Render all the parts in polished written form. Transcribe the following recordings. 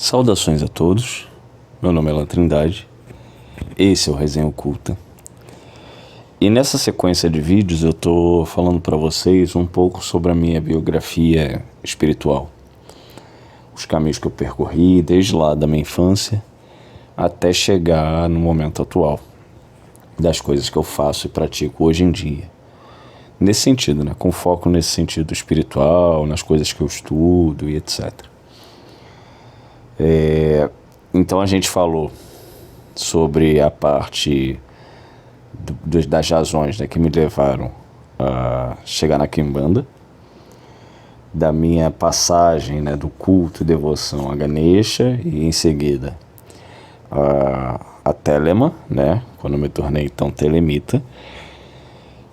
Saudações a todos, meu nome é Alan Trindade, esse é o Resenha Oculta. E nessa sequência de vídeos eu tô falando para vocês um pouco sobre a minha biografia espiritual. Os caminhos que eu percorri desde lá da minha infância até chegar no momento atual. Das coisas que eu faço e pratico hoje em dia. Nesse sentido, né? Com foco nesse sentido espiritual, nas coisas que eu estudo e etc. Então a gente falou sobre a parte das razões, né, que me levaram a chegar na Quimbanda, da minha passagem, né, do culto e devoção a Ganesha e em seguida a Telema, né, quando eu me tornei então telemita.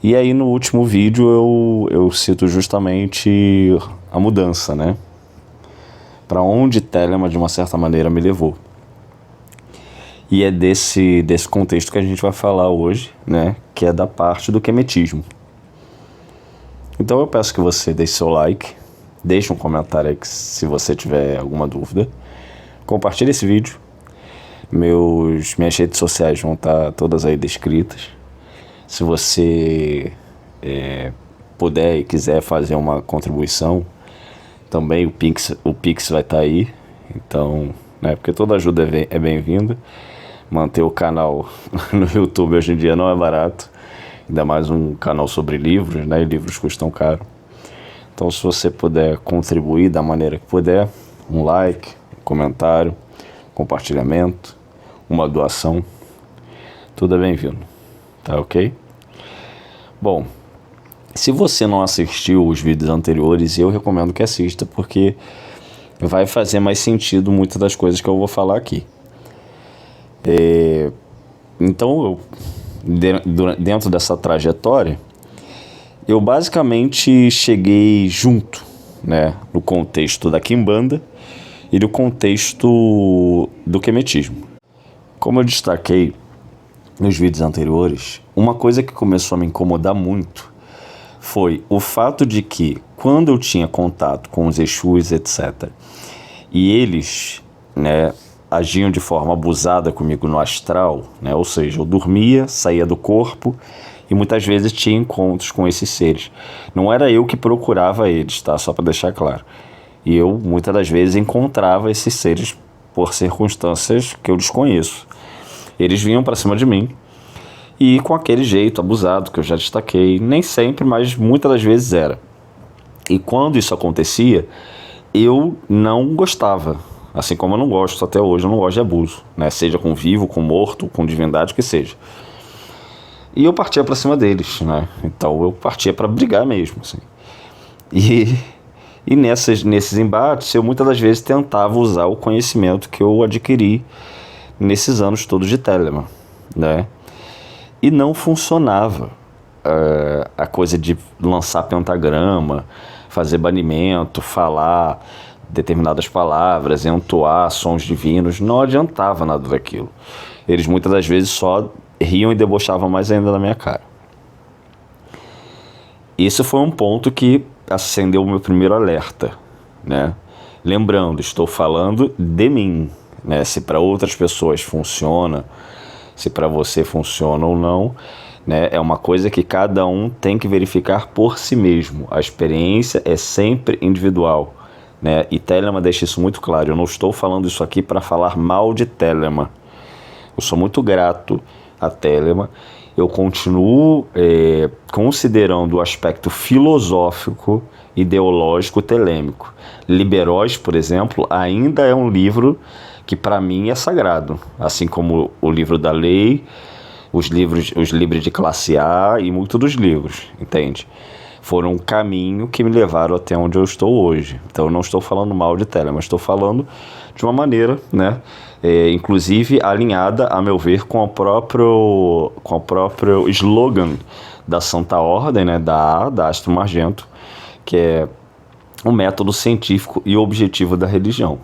E aí no último vídeo eu cito justamente a mudança, né, para onde Telema de uma certa maneira me levou. E é desse contexto que a gente vai falar hoje, né, que é da parte do quemetismo. Então eu peço que você deixe seu like, deixe um comentário aí se você tiver alguma dúvida, compartilhe esse vídeo, minhas redes sociais vão estar todas aí descritas. Se você puder e quiser fazer uma contribuição, também o Pix vai estar aí, então, né, porque toda ajuda é bem-vinda. Manter o canal no YouTube hoje em dia não é barato, ainda mais um canal sobre livros, né, e livros custam caro. Então, se você puder contribuir da maneira que puder, um like, um comentário, compartilhamento, uma doação, tudo é bem-vindo, tá ok? Bom, se você não assistiu os vídeos anteriores, eu recomendo que assista, porque vai fazer mais sentido muitas das coisas que eu vou falar aqui. Então, dentro dessa trajetória, eu basicamente cheguei junto, né, no contexto da Quimbanda e no contexto do quemetismo. Como eu destaquei nos vídeos anteriores, uma coisa que começou a me incomodar muito foi o fato de que, quando eu tinha contato com os Exus, etc., e eles, né, agiam de forma abusada comigo no astral, né, ou seja, eu dormia, saía do corpo e muitas vezes tinha encontros com esses seres. Não era eu que procurava eles, tá? Só para deixar claro. E eu, muitas das vezes, encontrava esses seres por circunstâncias que eu desconheço. Eles vinham para cima de mim e com aquele jeito abusado que eu já destaquei, nem sempre, mas muitas das vezes era. E quando isso acontecia, eu não gostava, assim como eu não gosto até hoje, eu não gosto de abuso, né? Seja com vivo, com morto, com divindade, o que seja. E eu partia para cima deles, né? Então eu partia para brigar mesmo, assim. E nesses embates, eu muitas das vezes tentava usar o conhecimento que eu adquiri nesses anos todos de Telema, né? E não funcionava a coisa de lançar pentagrama, fazer banimento, falar determinadas palavras, entoar sons divinos, não adiantava nada daquilo. Eles muitas das vezes só riam e debochavam mais ainda da minha cara. Isso foi um ponto que acendeu o meu primeiro alerta, né? Lembrando, estou falando de mim, né? Se para outras pessoas funciona, se para você funciona ou não, né? É uma coisa que cada um tem que verificar por si mesmo. A experiência é sempre individual, né? E Telema deixa isso muito claro. Eu não estou falando isso aqui para falar mal de Telema. Eu sou muito grato a Telema. Eu continuo considerando o aspecto filosófico, ideológico, telêmico. Liberóis, por exemplo, ainda é um livro que para mim é sagrado, assim como o livro da lei, os livros de classe A e muitos dos livros, entende? Foram um caminho que me levaram até onde eu estou hoje. Então eu não estou falando mal de Telema, estou falando de uma maneira, né, inclusive alinhada, a meu ver, com o próprio slogan da Santa Ordem, né, da Astro Margento, que é o método científico e objetivo da religião.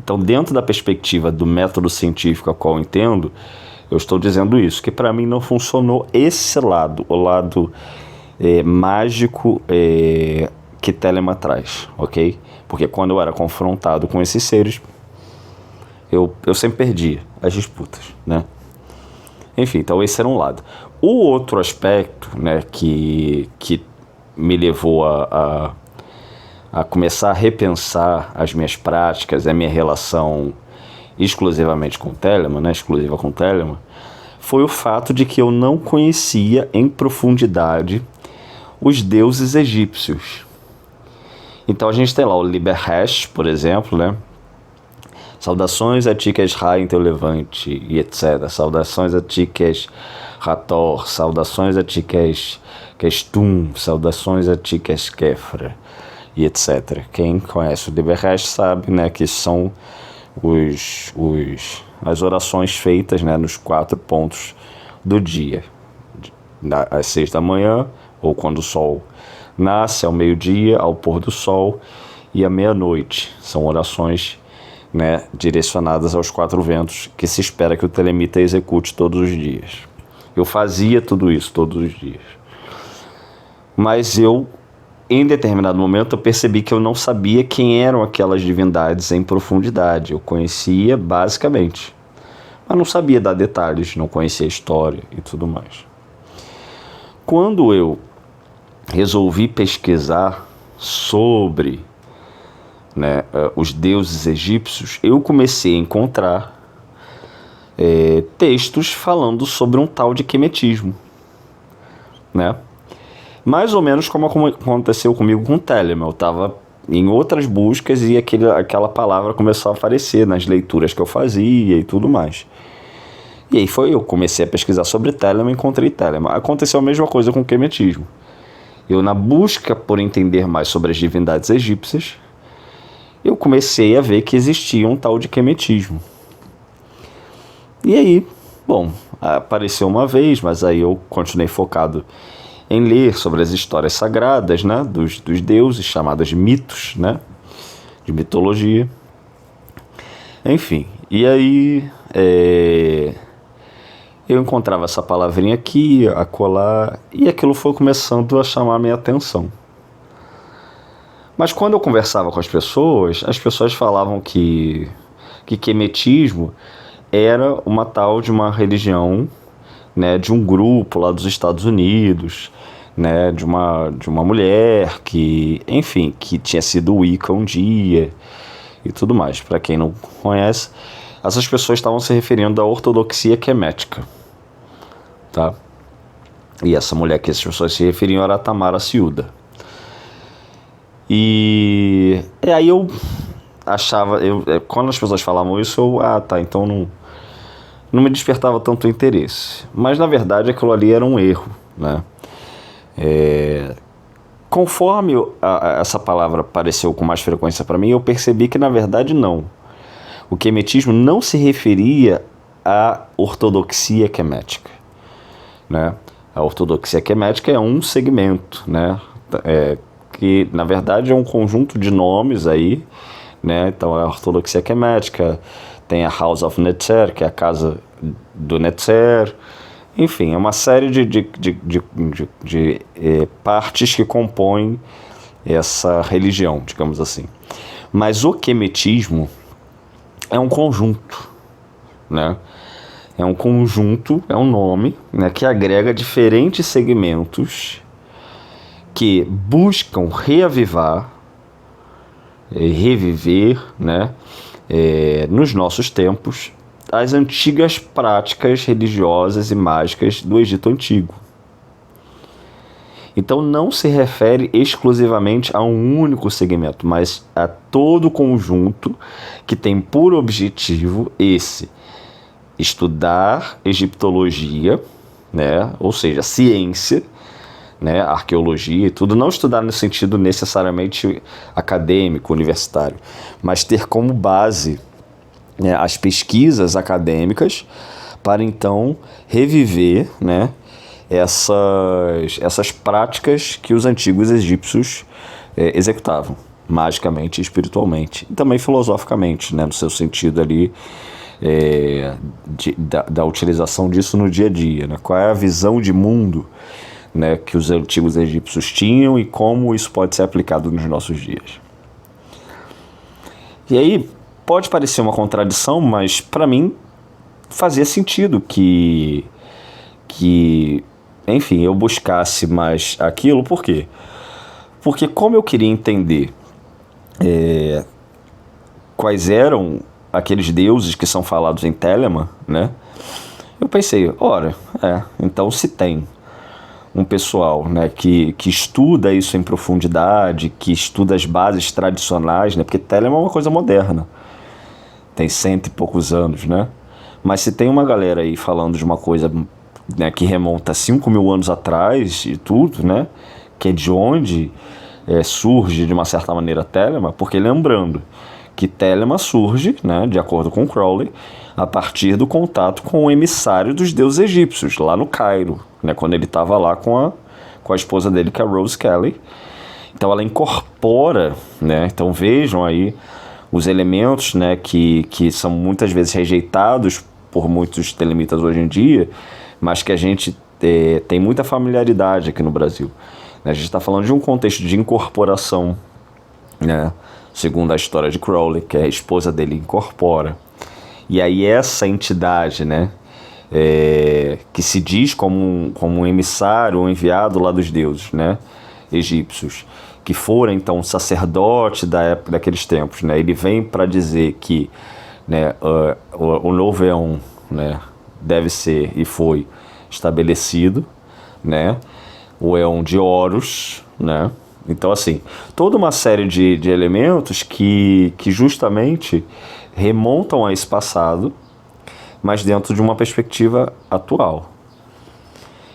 Então, dentro da perspectiva do método científico a qual eu entendo, eu estou dizendo isso, que para mim não funcionou esse lado, o lado mágico que Telema traz, ok? Porque quando eu era confrontado com esses seres, eu sempre perdia as disputas, né? Enfim, então esse era um lado. O outro aspecto, né, que me levou a começar a repensar as minhas práticas, a minha relação exclusivamente com o Telemann, né, exclusiva com o Telemann, foi o fato de que eu não conhecia em profundidade os deuses egípcios. Então a gente tem lá o Liber Resh, por exemplo, né? Saudações a ti que és Ra em teu levante, e etc. Saudações a ti que és Hathor, saudações a ti que és Tum, saudações a ti que és Kefra, e etc. Quem conhece o Liber Resh sabe, né, que são as orações feitas, né, nos 4 pontos do dia, às 6 da manhã, ou quando o sol nasce, ao meio-dia, ao pôr do sol e à meia-noite. São orações, né, direcionadas aos 4 ventos que se espera que o telemita execute todos os dias. Eu fazia tudo isso todos os dias. Mas em determinado momento, eu percebi que eu não sabia quem eram aquelas divindades em profundidade. Eu conhecia basicamente, mas não sabia dar detalhes, não conhecia a história e tudo mais. Quando eu resolvi pesquisar sobre, né, os deuses egípcios, eu comecei a encontrar textos falando sobre um tal de quemetismo, né? Mais ou menos como aconteceu comigo com o Telemann. Eu estava em outras buscas e aquela palavra começou a aparecer nas leituras que eu fazia e tudo mais. E aí eu comecei a pesquisar sobre Telemann e encontrei Telemann. Aconteceu a mesma coisa com o quemetismo. Eu, na busca por entender mais sobre as divindades egípcias, eu comecei a ver que existia um tal de quemetismo. E aí, bom, apareceu uma vez, mas aí eu continuei focado em ler sobre as histórias sagradas, né, dos deuses, chamadas de mitos, né, de mitologia. Enfim, e aí eu encontrava essa palavrinha aqui, acolá, e aquilo foi começando a chamar a minha atenção. Mas quando eu conversava com as pessoas falavam que quemetismo era uma tal de uma religião, né, de um grupo lá dos Estados Unidos, né, de uma mulher que, enfim, que tinha sido Wicca um dia e tudo mais. Para quem não conhece, essas pessoas estavam se referindo à ortodoxia quemética, tá? E essa mulher que essas pessoas se referiam era a Tamara Ciuda. E aí eu achava, quando as pessoas falavam isso, então não me despertava tanto interesse. Mas na verdade aquilo ali era um erro, né? Conforme essa palavra apareceu com mais frequência para mim, eu percebi que na verdade não. O quemetismo não se referia à ortodoxia quemética, né? A ortodoxia quemética é um segmento, né? Que na verdade é um conjunto de nomes aí, né? Então a ortodoxia quemética, tem a House of Netzer, que é a casa do Netzer. Enfim, é uma série de partes que compõem essa religião, digamos assim. Mas o quemetismo é um conjunto, né? É um conjunto, é um nome, né, que agrega diferentes segmentos que buscam reavivar, reviver, né, nos nossos tempos, as antigas práticas religiosas e mágicas do Egito Antigo. Então não se refere exclusivamente a um único segmento, mas a todo o conjunto que tem por objetivo estudar egiptologia, né, ou seja, ciência, né, arqueologia e tudo, não estudar no sentido necessariamente acadêmico, universitário, mas ter como base, né, as pesquisas acadêmicas para então reviver, né, essas práticas que os antigos egípcios executavam, magicamente e espiritualmente, e também filosoficamente, né, no seu sentido ali da utilização disso no dia a dia, né? Qual é a visão de mundo, né, que os antigos egípcios tinham e como isso pode ser aplicado nos nossos dias. E aí, pode parecer uma contradição, mas para mim fazia sentido que, enfim, eu buscasse mais aquilo. Por quê? Porque como eu queria entender quais eram aqueles deuses que são falados em Telemann, né? Eu pensei, ora, então se tem um pessoal, né, que estuda isso em profundidade, que estuda as bases tradicionais, né? Porque Telemann é uma coisa moderna, tem 100 e poucos anos, né? Mas se tem uma galera aí falando de uma coisa, né, que remonta a 5.000 anos atrás e tudo, né? Que é de onde surge, de uma certa maneira, Telemann, porque lembrando que Telemann surge, né, de acordo com Crowley, a partir do contato com o emissário dos deuses egípcios, lá no Cairo, né, quando ele estava lá com a esposa dele, que é a Rose Kelly. Então ela incorpora, né, então vejam aí os elementos, né, que são muitas vezes rejeitados por muitos telemitas hoje em dia, mas que a gente tem muita familiaridade aqui no Brasil. A gente está falando de um contexto de incorporação, né, segundo a história de Crowley, que a esposa dele incorpora. E aí essa entidade, né, que se diz como um emissário ou enviado lá dos deuses, né, egípcios, que fora então um sacerdote da época daqueles tempos, né, ele vem para dizer que, né, o novo éon, né, deve ser e foi estabelecido, né, o éon de Horus, né. Então, assim, toda uma série de elementos que justamente remontam a esse passado, mas dentro de uma perspectiva atual.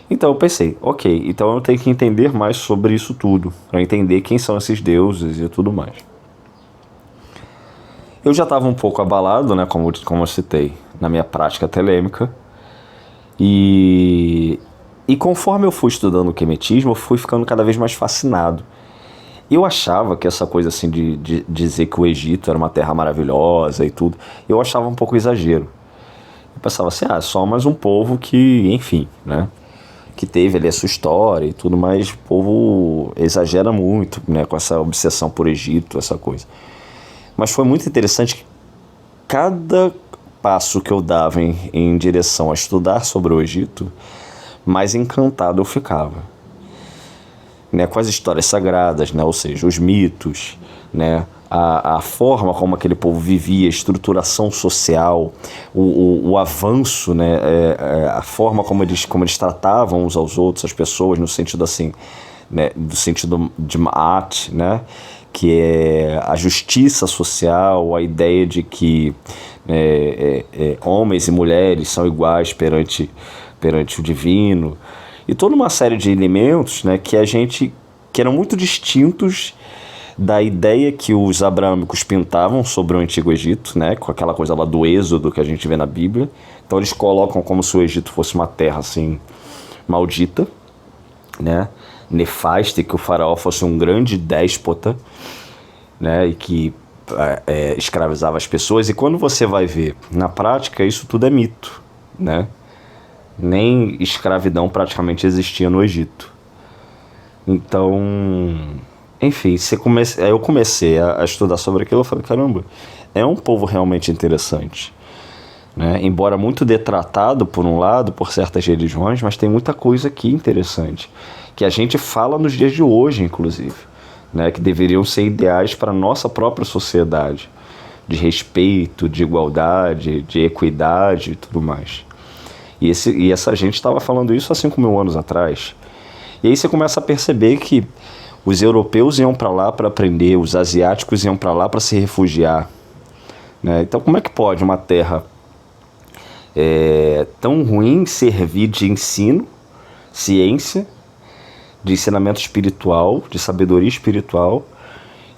Então eu pensei, ok, então eu tenho que entender mais sobre isso tudo, para entender quem são esses deuses e tudo mais. Eu já estava um pouco abalado, né, como eu citei, na minha prática telêmica, e conforme eu fui estudando o quemetismo, eu fui ficando cada vez mais fascinado. Eu achava que essa coisa assim de dizer que o Egito era uma terra maravilhosa e tudo, eu achava um pouco exagero. Eu pensava assim, só mais um povo que, enfim, né, que teve ali a sua história e tudo, mas o povo exagera muito, né, com essa obsessão por Egito, essa coisa. Mas foi muito interessante que cada passo que eu dava em direção a estudar sobre o Egito, mais encantado eu ficava. Né, com as histórias sagradas, né, ou seja, os mitos, né, a forma como aquele povo vivia, a estruturação social, o avanço, né, a forma como eles tratavam uns aos outros, as pessoas, no sentido assim, né, do sentido de Ma'at, né, que é a justiça social, a ideia de que homens e mulheres são iguais perante o divino, e toda uma série de elementos, né, que eram muito distintos da ideia que os abraâmicos pintavam sobre o Antigo Egito, né, com aquela coisa lá do Êxodo que a gente vê na Bíblia. Então eles colocam como se o Egito fosse uma terra assim maldita, né, nefasta, e que o faraó fosse um grande déspota, né, e que escravizava as pessoas. E quando você vai ver na prática, isso tudo é mito, né? Nem escravidão praticamente existia no Egito. Então, enfim, aí eu comecei a estudar sobre aquilo. Eu falei, caramba, é um povo realmente interessante, né? Embora muito detratado por um lado, por certas religiões, mas tem muita coisa aqui interessante, que a gente fala nos dias de hoje, inclusive, né? Que deveriam ser ideais para a nossa própria sociedade, de respeito, de igualdade, de equidade e tudo mais. E essa gente estava falando isso há 5.000 anos atrás. E aí você começa a perceber que os europeus iam para lá para aprender, os asiáticos iam para lá para se refugiar, né? Então como é que pode uma terra tão ruim servir de ensino, ciência, de ensinamento espiritual, de sabedoria espiritual,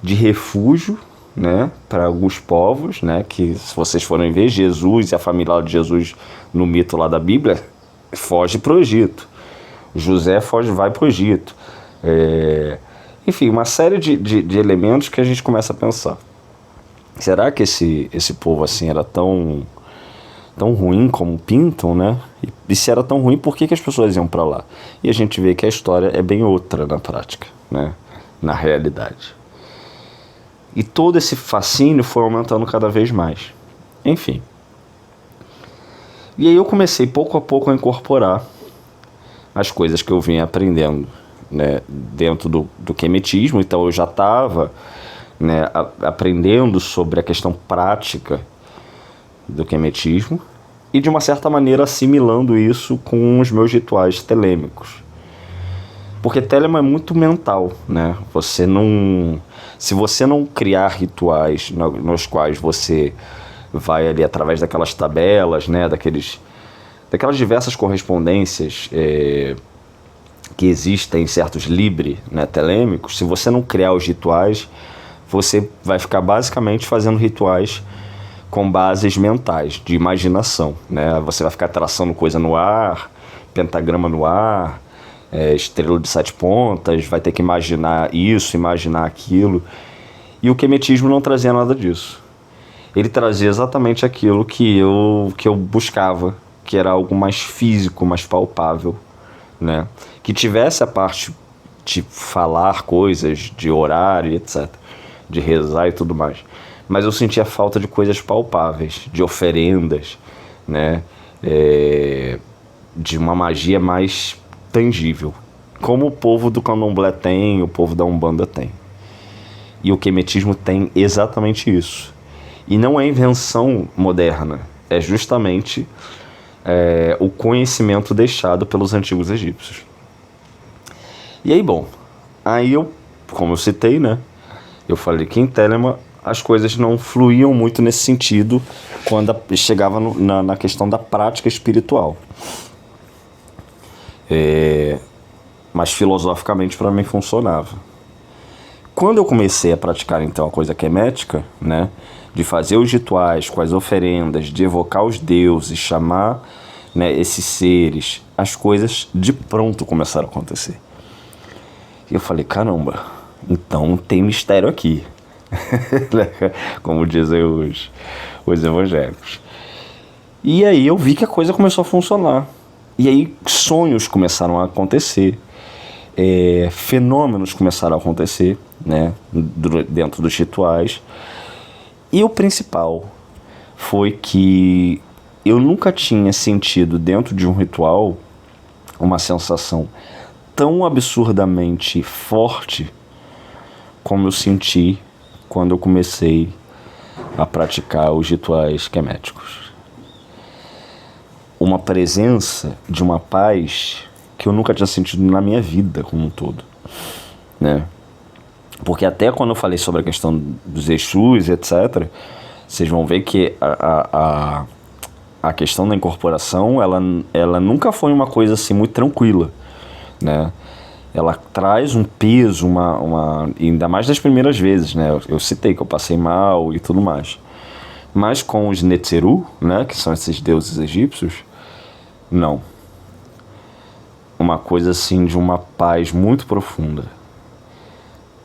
de refúgio, né, para alguns povos, né, que se vocês forem ver, Jesus e a família de Jesus no mito lá da Bíblia, foge para o Egito. José vai para o Egito. Enfim, uma série de elementos que a gente começa a pensar. Será que esse povo assim era tão ruim como pintam, né? E se era tão ruim, por que as pessoas iam para lá? E a gente vê que a história é bem outra na prática, né, na realidade. E todo esse fascínio foi aumentando cada vez mais. Enfim. E aí eu comecei pouco a pouco a incorporar as coisas que eu vinha aprendendo, né, dentro do quemetismo. Então eu já estava, né, aprendendo sobre a questão prática do quemetismo e de uma certa maneira assimilando isso com os meus rituais telêmicos. Porque telema é muito mental, né? Se você não criar rituais nos quais você vai ali através daquelas tabelas, né, daquelas diversas correspondências que existem em certos livros, né, telêmicos, se você não criar os rituais, você vai ficar basicamente fazendo rituais com bases mentais, de imaginação, né? Você vai ficar traçando coisa no ar, pentagrama no ar, estrela de 7 pontas, vai ter que imaginar isso, imaginar aquilo. E o quemetismo não trazia nada disso. Ele trazia exatamente aquilo que eu buscava, que era algo mais físico, mais palpável, né? Que tivesse a parte de falar coisas, de orar e etc., de rezar e tudo mais. Mas eu sentia falta de coisas palpáveis, de oferendas, né? De uma magia mais tangível, como o povo do candomblé tem, o povo da Umbanda tem. E o quemetismo tem exatamente isso. E não é invenção moderna, é justamente o conhecimento deixado pelos antigos egípcios. E aí, bom, como eu citei, né, eu falei que em Telema as coisas não fluíam muito nesse sentido quando chegava na questão da prática espiritual. Mas filosoficamente para mim funcionava. Quando eu comecei a praticar então a coisa quemética, né, de fazer os rituais com as oferendas, de evocar os deuses, chamar, né, esses seres, as coisas de pronto começaram a acontecer. E eu falei, caramba, então tem mistério aqui. Como dizem os evangélicos. E aí eu vi que a coisa começou a funcionar. E aí sonhos começaram a acontecer, fenômenos começaram a acontecer, né, dentro dos rituais. E o principal foi que eu nunca tinha sentido dentro de um ritual uma sensação tão absurdamente forte como eu senti quando eu comecei a praticar os rituais queméticos. Uma presença de uma paz que eu nunca tinha sentido na minha vida como um todo, né? Porque até quando eu falei sobre a questão dos Exus, etc., vocês vão ver que a questão da incorporação, ela nunca foi uma coisa assim muito tranquila, né? Ela traz um peso, ainda mais das primeiras vezes, né? Eu citei que eu passei mal e tudo mais. Mas com os Netzeru, né, que são esses deuses egípcios, não. Uma coisa assim de uma paz muito profunda,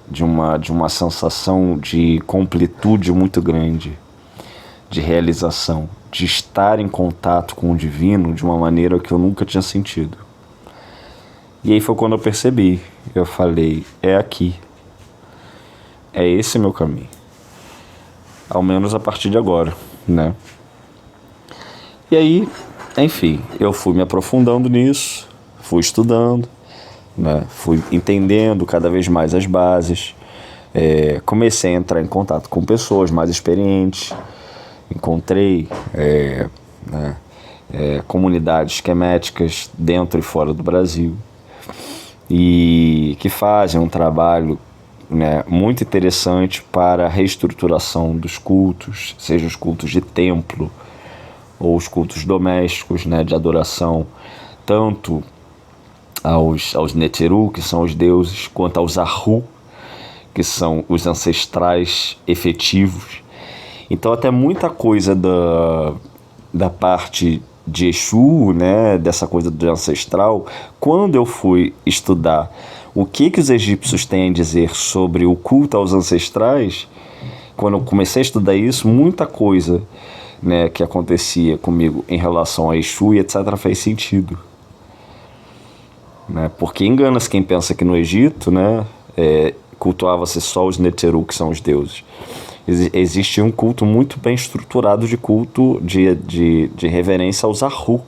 de uma sensação de completude muito grande, de realização, de estar em contato com o divino de uma maneira que eu nunca tinha sentido. E aí foi quando eu percebi, eu falei, é aqui, é esse meu caminho, ao menos a partir de agora, né? E aí, enfim, eu fui me aprofundando nisso, fui estudando, né? Fui entendendo cada vez mais as bases, comecei a entrar em contato com pessoas mais experientes, encontrei comunidades queméticas dentro e fora do Brasil, e que fazem um trabalho, né, muito interessante para a reestruturação dos cultos, seja os cultos de templo ou os cultos domésticos, né, de adoração, tanto aos Netzeru, que são os deuses, quanto aos Ahu, que são os ancestrais efetivos. Então até muita coisa da parte de Exu, né, dessa coisa do ancestral, quando eu fui estudar o que os egípcios têm a dizer sobre o culto aos ancestrais, quando eu comecei a estudar isso, muita coisa, né, que acontecia comigo em relação a Exu e etc. fez sentido, né? Porque engana-se quem pensa que no Egito, né, cultuava-se só os Neteru, que são os deuses. Existe um culto muito bem estruturado de culto de reverência aos Ahu,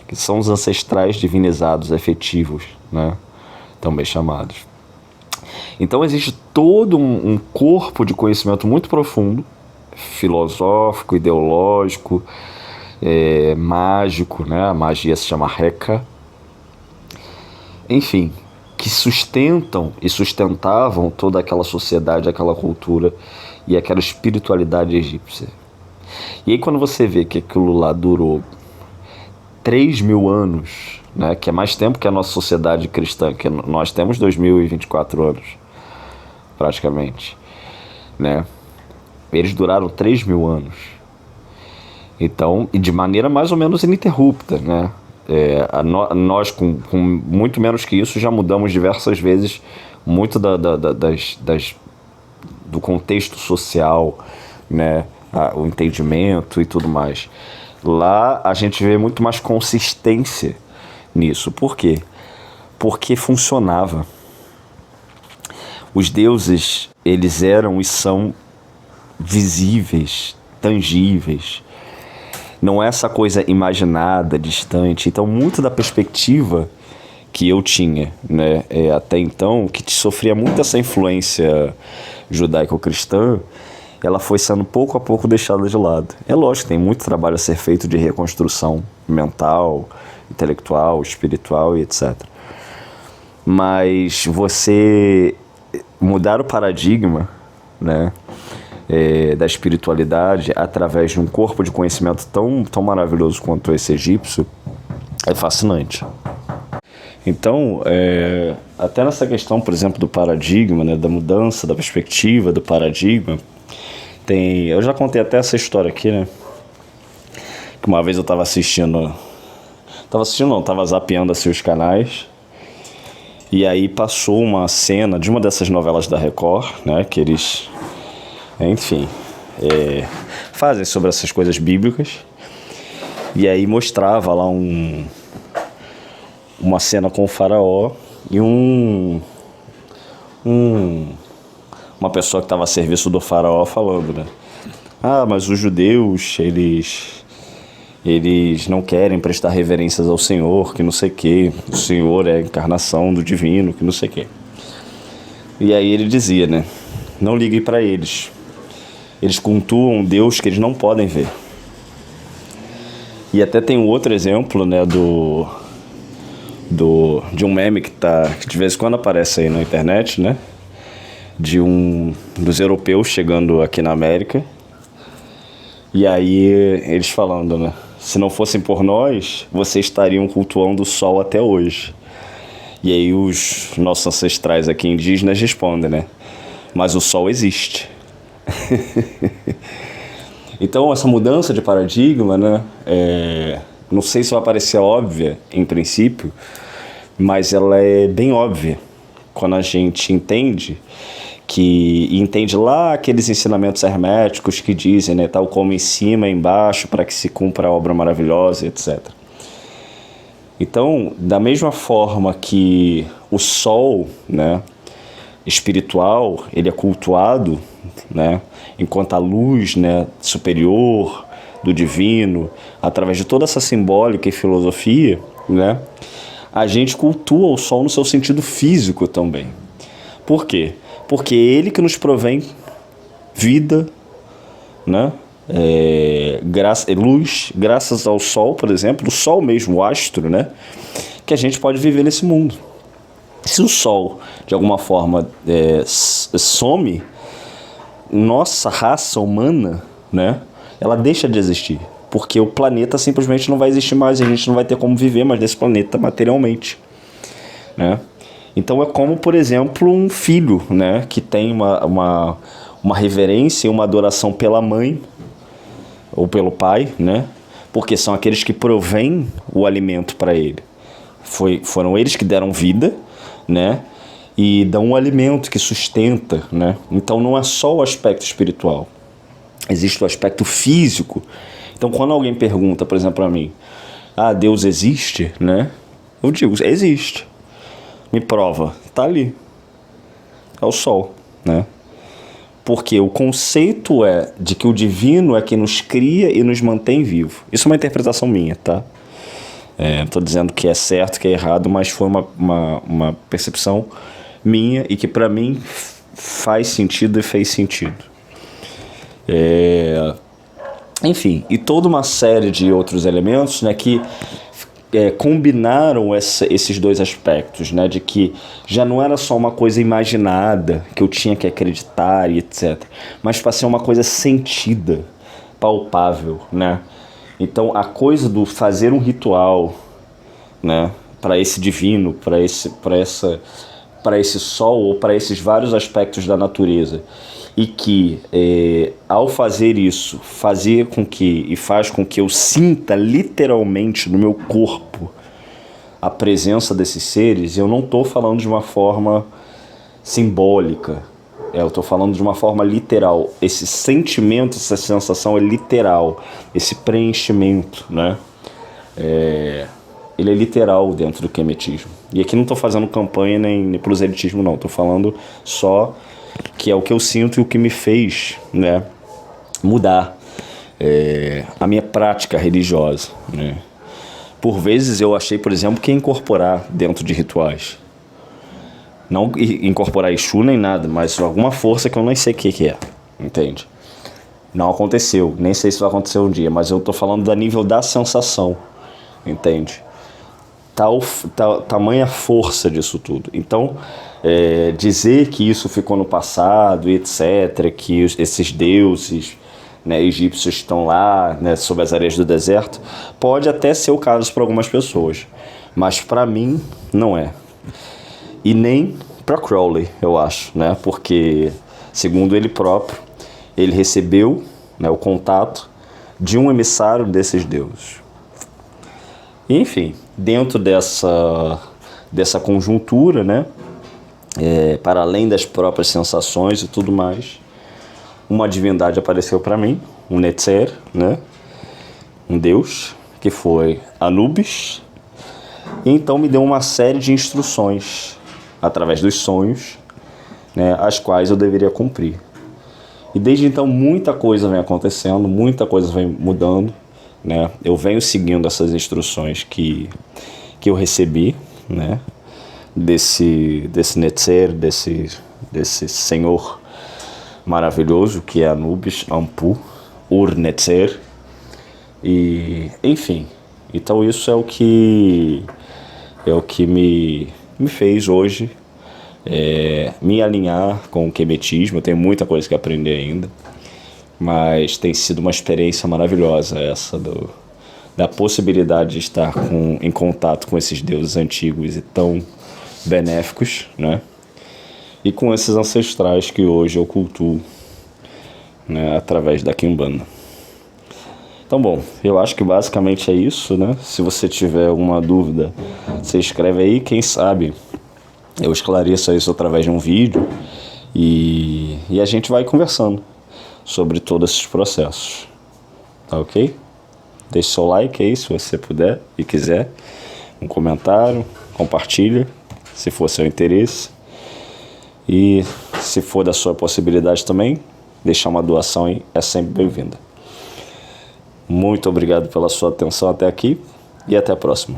que são os ancestrais divinizados efetivos, né? Também chamados. Então existe todo um corpo de conhecimento muito profundo, filosófico, ideológico, mágico, né? A magia se chama Heka. Enfim, que sustentam e sustentavam toda aquela sociedade, aquela cultura e aquela espiritualidade egípcia. E aí quando você vê que aquilo lá durou 3.000 anos, né, que é mais tempo que a nossa sociedade cristã, que nós temos 2024 anos, praticamente, né? Eles duraram 3.000 anos. Então, e de maneira mais ou menos ininterrupta, né? Nós, com muito menos que isso, já mudamos diversas vezes muito do contexto social, né? O entendimento e tudo mais. Lá a gente vê muito mais consistência nisso. Por quê? Porque funcionava. Os deuses, eles eram e são visíveis, tangíveis. Não é essa coisa imaginada, distante. Então, muito da perspectiva que eu tinha, né, até então, que sofria muito essa influência judaico-cristã, ela foi sendo pouco a pouco deixada de lado. É lógico que tem muito trabalho a ser feito de reconstrução mental, intelectual, espiritual e etc. Mas você mudar o paradigma, né, da espiritualidade através de um corpo de conhecimento tão maravilhoso quanto esse egípcio é fascinante. Então, até nessa questão, por exemplo, do paradigma, né, da mudança, da perspectiva do paradigma, eu já contei até essa história aqui, né, que uma vez eu estava zapeando assim os canais, e aí passou uma cena de uma dessas novelas da Record, né, que eles, enfim, fazem sobre essas coisas bíblicas, e aí mostrava lá uma cena com o faraó e uma pessoa que estava a serviço do faraó falando, né? Mas os judeus, eles não querem prestar reverências ao Senhor, que não sei o quê. O Senhor é a encarnação do divino, que não sei o quê. E aí ele dizia, né? Não liguem para eles. Eles cultuam um Deus que eles não podem ver. E até tem um outro exemplo, né, de um meme que de vez em quando aparece aí na internet, né? Dos europeus chegando aqui na América. E aí eles falando, né? Se não fossem por nós, vocês estariam cultuando o sol até hoje. E aí os nossos ancestrais aqui indígenas respondem, né? Mas o sol existe. Então essa mudança de paradigma, né? Não sei se vai parecer óbvia em princípio, mas ela é bem óbvia quando a gente entende lá aqueles ensinamentos herméticos que dizem, né, tal como em cima e embaixo para que se cumpra a obra maravilhosa, etc. Então, da mesma forma que o sol, né, espiritual, ele é cultuado, né, enquanto a luz, né, superior do divino, através de toda essa simbólica e filosofia, né, a gente cultua o sol no seu sentido físico também. Por quê? Porque é ele que nos provém vida, né? Luz, graças ao sol, por exemplo, o sol mesmo, o astro, né? Que a gente pode viver nesse mundo. Se o sol, de alguma forma, some, nossa raça humana, né? Ela deixa de existir. Porque o planeta simplesmente não vai existir mais, a gente não vai ter como viver mais desse planeta materialmente, né? Então é como, por exemplo, um filho, né, que tem uma reverência e uma adoração pela mãe ou pelo pai, né, porque são aqueles que provêm o alimento para ele. Foram eles que deram vida, né, e dão um alimento que sustenta, né. Então não é só o aspecto espiritual, existe o aspecto físico. Então quando alguém pergunta, por exemplo, para mim, Deus existe, né, eu digo, existe. Me prova, tá ali. é o Sol, né? Porque o conceito é de que o divino é quem nos cria e nos mantém vivo. Isso é uma interpretação minha, tá? Não estou dizendo que é certo, que é errado, mas foi uma percepção minha e que para mim faz sentido e fez sentido. Enfim, e toda uma série de outros elementos, né, que combinaram esses dois aspectos, né, de que já não era só uma coisa imaginada, que eu tinha que acreditar e etc., mas para ser uma coisa sentida, palpável, né? Então a coisa do fazer um ritual, né, para esse divino, para esse sol ou para esses vários aspectos da natureza, e que ao fazer isso, faz com que eu sinta literalmente no meu corpo a presença desses seres. Eu não estou falando de uma forma simbólica, eu estou falando de uma forma literal. Esse sentimento, essa sensação é literal, esse preenchimento, né? Ele é literal dentro do kemetismo. E aqui não estou fazendo campanha nem proselitismo, não. Estou falando só que é o que eu sinto e o que me fez, né, mudar a minha prática religiosa, né? Por vezes eu achei, por exemplo, que ia incorporar dentro de rituais. Não incorporar Exu nem nada, mas alguma força que eu nem sei o que é, entende? Não aconteceu, nem sei se vai acontecer um dia, mas eu estou falando da nível da sensação, entende? Tamanha força disso tudo. Então, dizer que isso ficou no passado, etc., que esses deuses, né, egípcios estão lá, né, sob as areias do deserto, pode até ser o caso para algumas pessoas, mas para mim não é. E nem para Crowley, eu acho, né, porque, segundo ele próprio, ele recebeu, né, o contato de um emissário desses deuses. Enfim, dentro dessa conjuntura, né, para além das próprias sensações e tudo mais, uma divindade apareceu para mim, um Netzer, né, um deus, que foi Anubis, e então me deu uma série de instruções, através dos sonhos, né, as quais eu deveria cumprir. E desde então muita coisa vem acontecendo, muita coisa vem mudando, né? Eu venho seguindo essas instruções que eu recebi, né, desse Netzer, desse senhor maravilhoso que é Anubis, Ampu, Ur-Netzer. E, enfim, então isso é o que me fez hoje me alinhar com o kemetismo. Eu tenho muita coisa que aprender ainda, mas tem sido uma experiência maravilhosa essa da possibilidade de estar em contato com esses deuses antigos e tão benéficos, né? E com esses ancestrais que hoje eu cultuo, né, através da Quimbanda. Então, bom, eu acho que basicamente é isso, né? Se você tiver alguma dúvida, você escreve aí, quem sabe eu esclareço isso através de um vídeo e a gente vai conversando sobre todos esses processos, tá ok? Deixe seu like aí se você puder e quiser, um comentário, compartilha se for seu interesse, e se for da sua possibilidade também, deixar uma doação aí é sempre bem-vinda. Muito obrigado pela sua atenção até aqui e até a próxima.